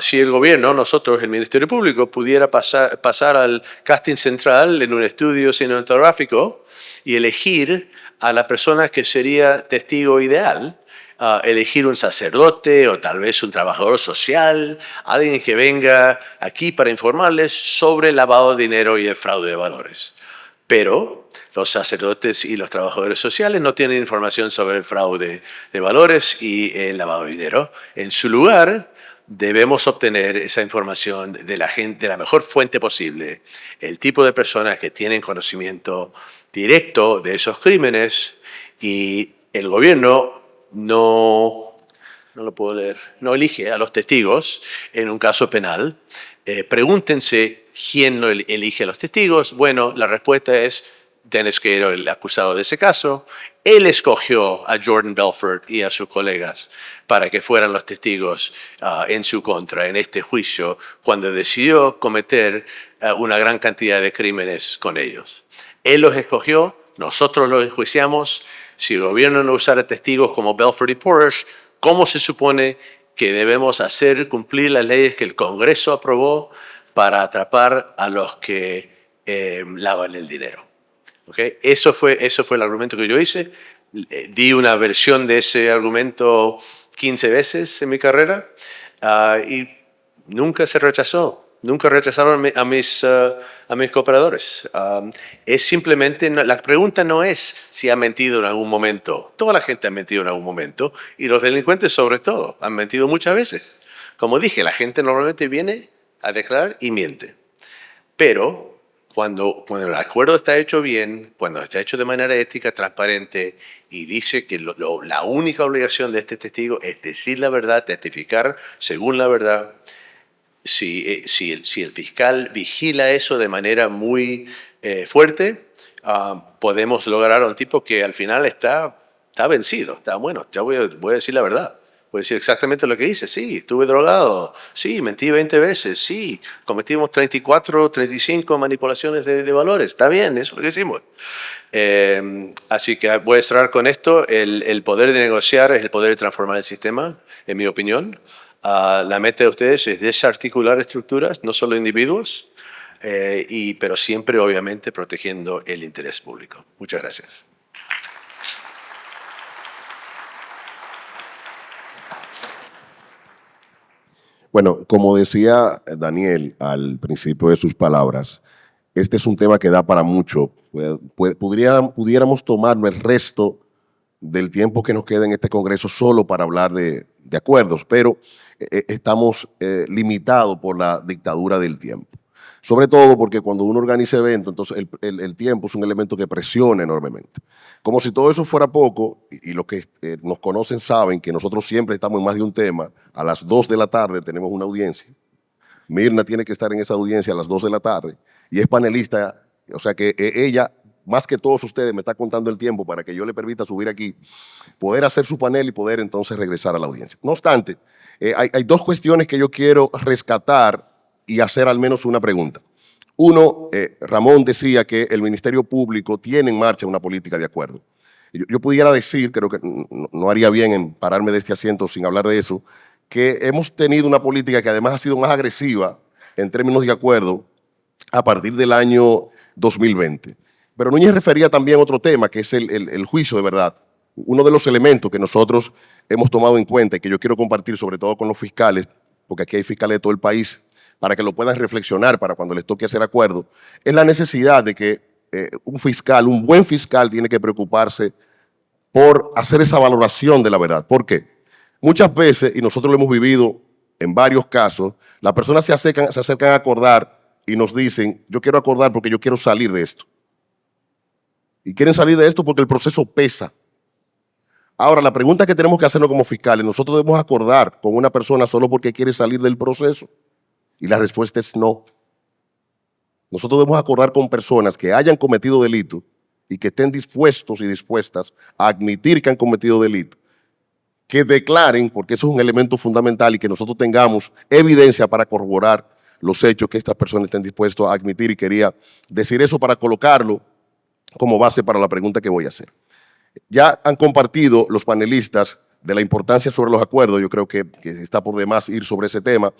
si el gobierno, nosotros, el Ministerio Público, pudiera pasar al casting central en un estudio cinematográfico y elegir a la persona que sería testigo ideal, elegir un sacerdote o tal vez un trabajador social, alguien que venga aquí para informarles sobre el lavado de dinero y el fraude de valores. Pero los sacerdotes y los trabajadores sociales no tienen información sobre el fraude de valores y el lavado de dinero. En su lugar, debemos obtener esa información de la gente, de la mejor fuente posible, el tipo de personas que tienen conocimiento directo de esos crímenes, y el gobierno no lo puedo leer, no elige a los testigos en un caso penal. Pregúntense quién no elige a los testigos. Bueno, la respuesta es Dennis Cato, el acusado de ese caso. Él escogió a Jordan Belfort y a sus colegas para que fueran los testigos en su contra en este juicio cuando decidió cometer una gran cantidad de crímenes con ellos. Él los escogió, nosotros los enjuiciamos. Si el gobierno no usara testigos como Belfort y Porsche, ¿cómo se supone que debemos hacer cumplir las leyes que el Congreso aprobó para atrapar a los que lavan el dinero? ¿Okay? Eso fue el argumento que yo hice. Di una versión de ese argumento 15 veces en mi carrera y nunca se rechazó. Nunca rechazaron a mis cooperadores. Es simplemente, la pregunta no es si ha mentido en algún momento. Toda la gente ha mentido en algún momento y los delincuentes sobre todo han mentido muchas veces. Como dije, la gente normalmente viene a declarar y miente. Pero cuando el acuerdo está hecho bien, cuando está hecho de manera ética, transparente, y dice que la única obligación de este testigo es decir la verdad, testificar según la verdad, si el fiscal vigila eso de manera muy fuerte, podemos lograr a un tipo que al final está vencido, está bueno, ya voy a decir la verdad. Voy a decir exactamente lo que hice. Sí, estuve drogado. Sí, mentí 20 veces. Sí, cometimos 34, 35 manipulaciones de valores. Está bien, eso es lo que hicimos. Así que voy a cerrar con esto. El poder de negociar es el poder de transformar el sistema, en mi opinión. La meta de ustedes es desarticular estructuras, no solo individuos, pero siempre, obviamente, protegiendo el interés público. Muchas gracias. Bueno, como decía Daniel al principio de sus palabras, este es un tema que da para mucho. Pudiéramos tomar el resto del tiempo que nos queda en este Congreso solo para hablar de acuerdos, pero estamos limitados por la dictadura del tiempo. Sobre todo porque cuando uno organiza eventos, entonces el tiempo es un elemento que presiona enormemente. Como si todo eso fuera poco, y los que nos conocen saben que nosotros siempre estamos en más de un tema. A las 2 de la tarde tenemos una audiencia. Mirna tiene que estar en esa audiencia a las 2 de la tarde y es panelista, o sea que ella, más que todos ustedes, me está contando el tiempo para que yo le permita subir aquí, poder hacer su panel y poder entonces regresar a la audiencia. No obstante, hay dos cuestiones que yo quiero rescatar y hacer al menos una pregunta. Uno, Ramón decía que el Ministerio Público tiene en marcha una política de acuerdo. Yo pudiera decir, creo que no haría bien en pararme de este asiento sin hablar de eso, que hemos tenido una política que además ha sido más agresiva en términos de acuerdo a partir del año 2020. Pero Núñez refería también a otro tema, que es el juicio de verdad. Uno de los elementos que nosotros hemos tomado en cuenta y que yo quiero compartir sobre todo con los fiscales, porque aquí hay fiscales de todo el país, para que lo puedan reflexionar para cuando les toque hacer acuerdo, es la necesidad de que un buen fiscal tiene que preocuparse por hacer esa valoración de la verdad. ¿Por qué? Muchas veces, y nosotros lo hemos vivido en varios casos, las personas se acercan a acordar y nos dicen, yo quiero acordar porque yo quiero salir de esto. Y quieren salir de esto porque el proceso pesa. Ahora, la pregunta que tenemos que hacernos como fiscales, ¿nosotros debemos acordar con una persona solo porque quiere salir del proceso? Y la respuesta es no. Nosotros debemos acordar con personas que hayan cometido delito y que estén dispuestos y dispuestas a admitir que han cometido delito, que declaren, porque eso es un elemento fundamental, y que nosotros tengamos evidencia para corroborar los hechos que estas personas estén dispuestas a admitir, y quería decir eso para colocarlo como base para la pregunta que voy a hacer. Ya han compartido los panelistas de la importancia sobre los acuerdos, yo creo que está por demás ir sobre ese tema,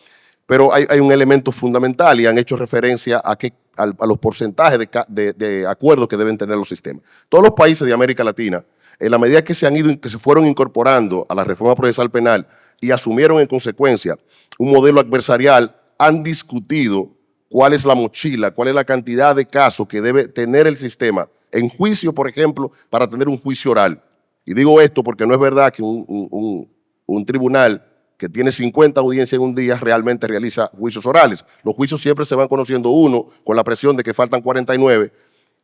pero hay un elemento fundamental y han hecho referencia a los porcentajes de acuerdos que deben tener los sistemas. Todos los países de América Latina, en la medida que se fueron incorporando a la reforma procesal penal y asumieron en consecuencia un modelo adversarial, han discutido cuál es la mochila, cuál es la cantidad de casos que debe tener el sistema en juicio, por ejemplo, para tener un juicio oral. Y digo esto porque no es verdad que un tribunal que tiene 50 audiencias en un día realmente realiza juicios orales. Los juicios siempre se van conociendo uno con la presión de que faltan 49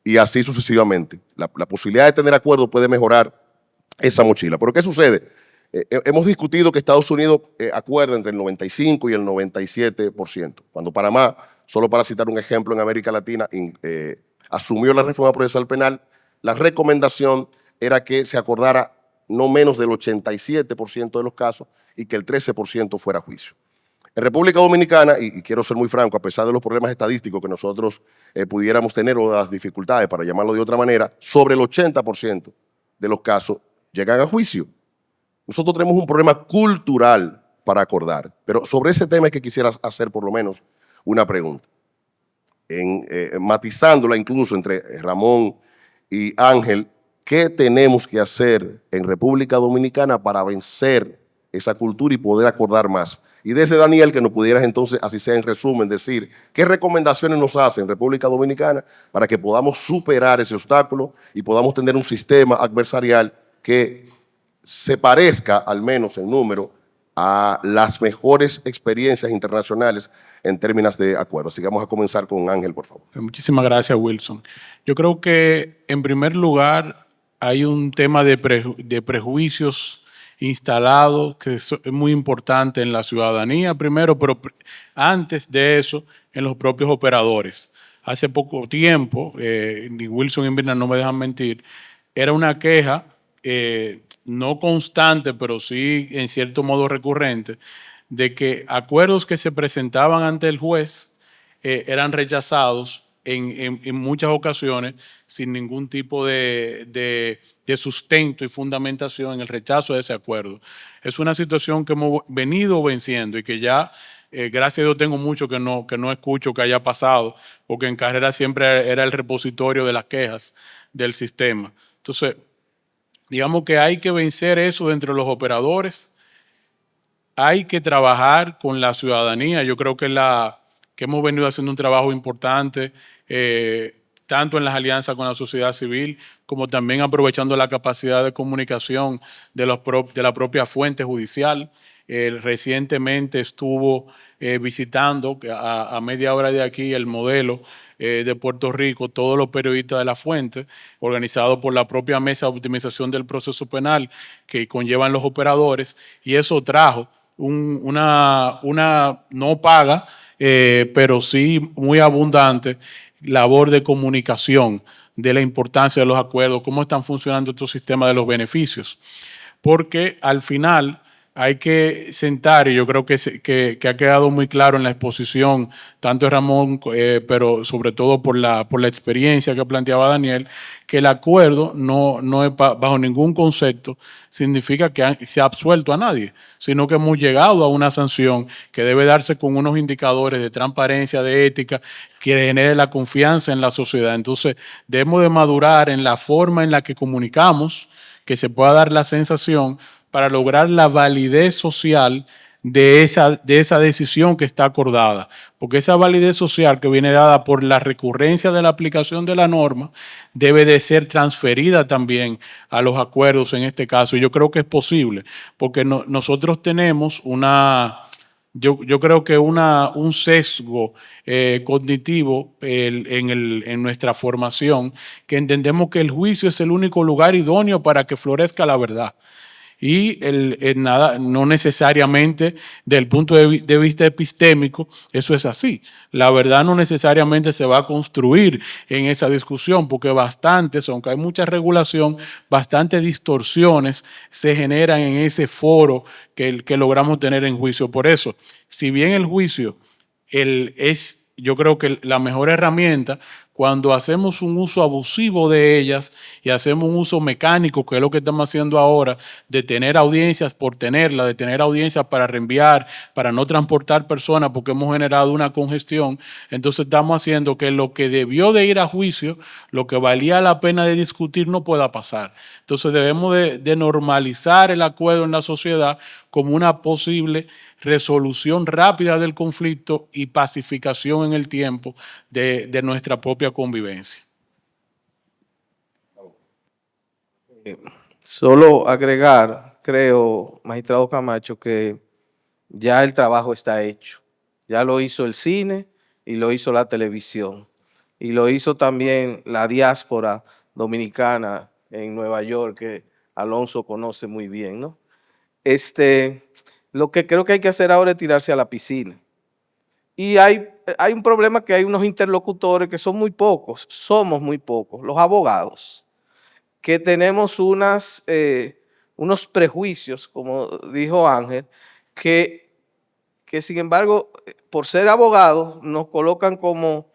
y así sucesivamente. La posibilidad de tener acuerdo puede mejorar esa mochila. ¿Pero qué sucede? Hemos discutido que Estados Unidos acuerda entre el 95 y el 97%. Cuando Panamá, solo para citar un ejemplo en América Latina, asumió la reforma procesal penal, la recomendación era que se acordara no menos del 87% de los casos y que el 13% fuera juicio. En República Dominicana, y quiero ser muy franco, a pesar de los problemas estadísticos que nosotros pudiéramos tener o las dificultades, para llamarlo de otra manera, sobre el 80% de los casos llegan a juicio. Nosotros tenemos un problema cultural para acordar, pero sobre ese tema es que quisiera hacer por lo menos una pregunta. Matizándola incluso entre Ramón y Ángel, ¿qué tenemos que hacer en República Dominicana para vencer esa cultura y poder acordar más? Y desde Daniel, que nos pudieras entonces, así sea en resumen, decir qué recomendaciones nos hace en República Dominicana para que podamos superar ese obstáculo y podamos tener un sistema adversarial que se parezca, al menos en número, a las mejores experiencias internacionales en términos de acuerdos. Así que vamos a comenzar con Ángel, por favor. Muchísimas gracias, Wilson. Yo creo que, en primer lugar, hay un tema de prejuicios instalado que es muy importante en la ciudadanía, primero, pero antes de eso, en los propios operadores. Hace poco tiempo, ni Wilson y Mirna no me dejan mentir, era una queja no constante, pero sí en cierto modo recurrente, de que acuerdos que se presentaban ante el juez eran rechazados en muchas ocasiones sin ningún tipo de sustento y fundamentación en el rechazo de ese acuerdo. Es una situación que hemos venido venciendo y que ya, gracias a Dios, tengo mucho que no escucho que haya pasado, porque en carrera siempre era el repositorio de las quejas del sistema. Entonces, digamos que hay que vencer eso entre los operadores, hay que trabajar con la ciudadanía. Yo creo que hemos venido haciendo un trabajo importante, tanto en las alianzas con la sociedad civil, como también aprovechando la capacidad de comunicación de la propia fuente judicial. Recientemente estuvo visitando a media hora de aquí el modelo de Puerto Rico, todos los periodistas de la fuente, organizado por la propia Mesa de Optimización del Proceso Penal que conllevan los operadores, y eso trajo una no paga, pero sí muy abundante labor de comunicación de la importancia de los acuerdos, cómo están funcionando estos sistemas de los beneficios. Porque al final hay que sentar, y yo creo que ha quedado muy claro en la exposición, tanto de Ramón, pero sobre todo por la experiencia que planteaba Daniel, que el acuerdo no es bajo ningún concepto significa que se ha absuelto a nadie, sino que hemos llegado a una sanción que debe darse con unos indicadores de transparencia, de ética, que genere la confianza en la sociedad. Entonces, debemos de madurar en la forma en la que comunicamos, que se pueda dar la sensación para lograr la validez social de esa decisión que está acordada. Porque esa validez social que viene dada por la recurrencia de la aplicación de la norma debe de ser transferida también a los acuerdos en este caso. Y yo creo que es posible, porque nosotros tenemos yo creo que un sesgo cognitivo en nuestra formación, que entendemos que el juicio es el único lugar idóneo para que florezca la verdad. Y nada, no necesariamente desde el punto de vista epistémico eso es así. La verdad no necesariamente se va a construir en esa discusión, porque bastantes, aunque hay mucha regulación, bastantes distorsiones se generan en ese foro que logramos tener en juicio. Por eso, si bien el juicio yo creo que la mejor herramienta, cuando hacemos un uso abusivo de ellas y hacemos un uso mecánico, que es lo que estamos haciendo ahora, de tener audiencias por tenerlas, de tener audiencias para reenviar, para no transportar personas porque hemos generado una congestión, entonces estamos haciendo que lo que debió de ir a juicio, lo que valía la pena de discutir, no pueda pasar. Entonces debemos de normalizar el acuerdo en la sociedad como una posible resolución rápida del conflicto y pacificación en el tiempo de nuestra propia convivencia. Solo agregar, creo, magistrado Camacho, que ya el trabajo está hecho. Ya lo hizo el cine y lo hizo la televisión. Y lo hizo también la diáspora dominicana en Nueva York, que Alonso conoce muy bien, ¿no? Lo que creo que hay que hacer ahora es tirarse a la piscina. Y hay un problema, que hay unos interlocutores que son muy pocos, somos muy pocos, los abogados, que tenemos unos prejuicios, como dijo Ángel, que sin embargo, por ser abogados, nos colocan como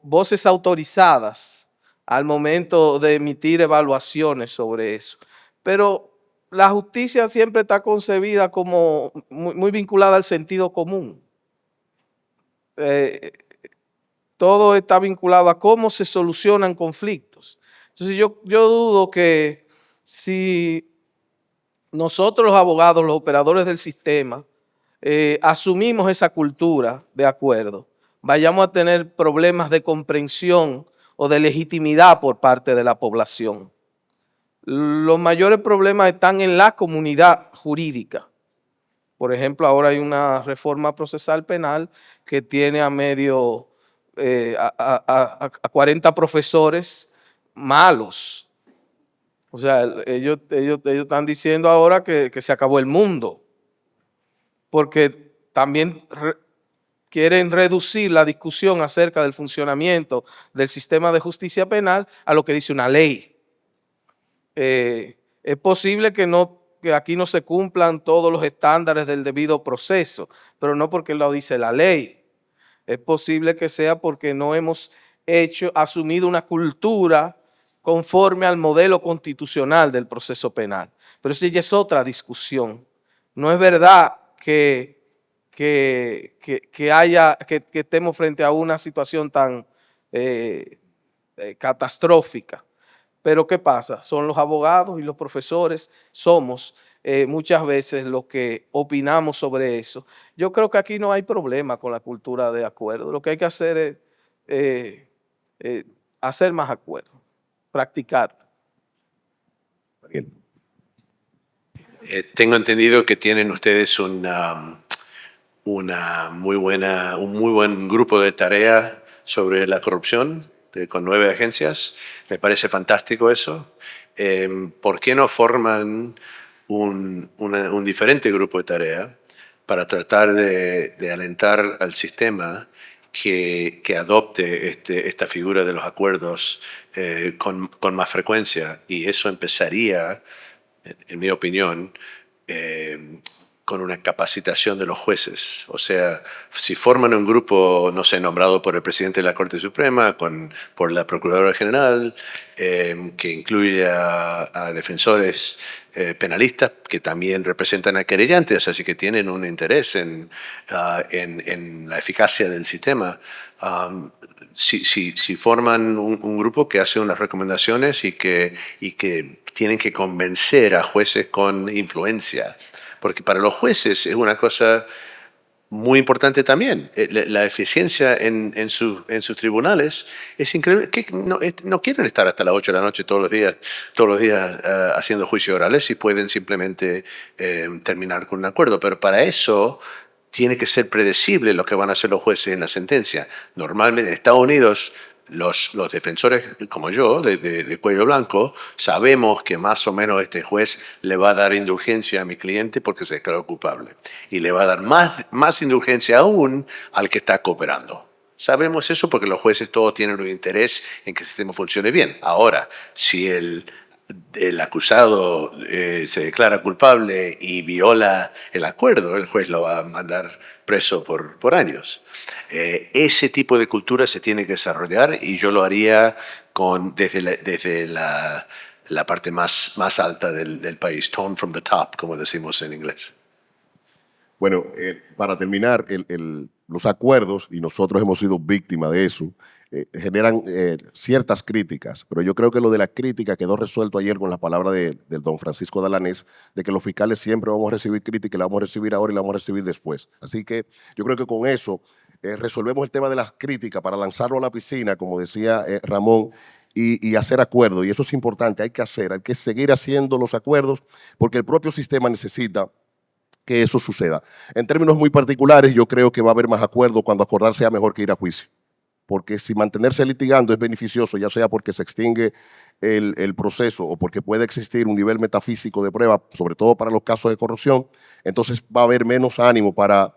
voces autorizadas al momento de emitir evaluaciones sobre eso. Pero la justicia siempre está concebida como muy vinculada al sentido común. Todo está vinculado a cómo se solucionan conflictos. Entonces yo dudo que si nosotros los abogados, los operadores del sistema, asumimos esa cultura de acuerdo, vayamos a tener problemas de comprensión o de legitimidad por parte de la población. Los mayores problemas están en la comunidad jurídica. Por ejemplo, ahora hay una reforma procesal penal que tiene a 40 profesores malos. O sea, ellos están diciendo ahora que se acabó el mundo, porque también quieren reducir la discusión acerca del funcionamiento del sistema de justicia penal a lo que dice una ley. Es posible que aquí no se cumplan todos los estándares del debido proceso, pero no porque lo dice la ley. Es posible que sea porque no hemos asumido una cultura conforme al modelo constitucional del proceso penal. Pero eso ya es otra discusión. No es verdad que estemos frente a una situación tan catastrófica. Pero ¿qué pasa? Son los abogados y los profesores, somos muchas veces los que opinamos sobre eso. Yo creo que aquí no hay problema con la cultura de acuerdo. Lo que hay que hacer es hacer más acuerdos, practicar. Tengo entendido que tienen ustedes un muy buen grupo de tarea sobre la corrupción con 9 agencias. Me parece fantástico eso. ¿Por qué no forman un diferente grupo de tarea para tratar de alentar al sistema que adopte esta figura de los acuerdos con más frecuencia? Y eso empezaría, en mi opinión, con una capacitación de los jueces. O sea, si forman un grupo, no sé, nombrado por el presidente de la Corte Suprema, por la Procuradora General, que incluye a defensores penalistas que también representan a querellantes, así que tienen un interés en la eficacia del sistema. Si forman un grupo que hace unas recomendaciones y que tienen que convencer a jueces con influencia, porque para los jueces es una cosa muy importante también. La eficiencia en sus tribunales es increíble. Que no quieren estar hasta las 8 de la noche todos los días haciendo juicios orales y pueden simplemente terminar con un acuerdo. Pero para eso tiene que ser predecible lo que van a hacer los jueces en la sentencia. Normalmente en Estados Unidos, los defensores como yo, de cuello blanco, sabemos que más o menos este juez le va a dar indulgencia a mi cliente porque se declaró culpable. Y le va a dar más indulgencia aún al que está cooperando. Sabemos eso porque los jueces todos tienen un interés en que el sistema funcione bien. Ahora, si el acusado se declara culpable y viola el acuerdo, el juez lo va a mandar preso por años. Ese tipo de cultura se tiene que desarrollar y yo lo haría desde la parte más alta del país, tone from the top, como decimos en inglés. Bueno, para terminar, los acuerdos, y nosotros hemos sido víctimas de eso, generan ciertas críticas, pero yo creo que lo de la crítica quedó resuelto ayer con la palabra del don Francisco Dalanés, de que los fiscales siempre vamos a recibir crítica y la vamos a recibir ahora y la vamos a recibir después. Así que yo creo que con eso resolvemos el tema de las críticas para lanzarlo a la piscina, como decía Ramón, y hacer acuerdos. Y eso es importante, hay que seguir haciendo los acuerdos, porque el propio sistema necesita que eso suceda. En términos muy particulares, yo creo que va a haber más acuerdos cuando acordar sea mejor que ir a juicio. Porque si mantenerse litigando es beneficioso, ya sea porque se extingue el proceso o porque puede existir un nivel metafísico de prueba, sobre todo para los casos de corrupción, entonces va a haber menos ánimo para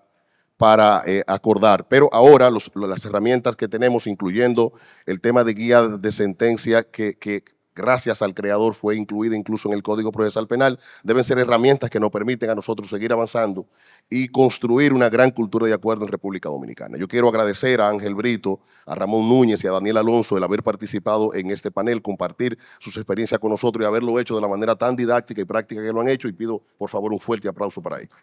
acordar. Pero ahora las herramientas que tenemos, incluyendo el tema de guía de sentencia que gracias al creador fue incluida incluso en el Código Procesal Penal, deben ser herramientas que nos permiten a nosotros seguir avanzando y construir una gran cultura de acuerdo en República Dominicana. Yo quiero agradecer a Ángel Brito, a Ramón Núñez y a Daniel Alonso el haber participado en este panel, compartir sus experiencias con nosotros y haberlo hecho de la manera tan didáctica y práctica que lo han hecho, y pido por favor un fuerte aplauso para ellos.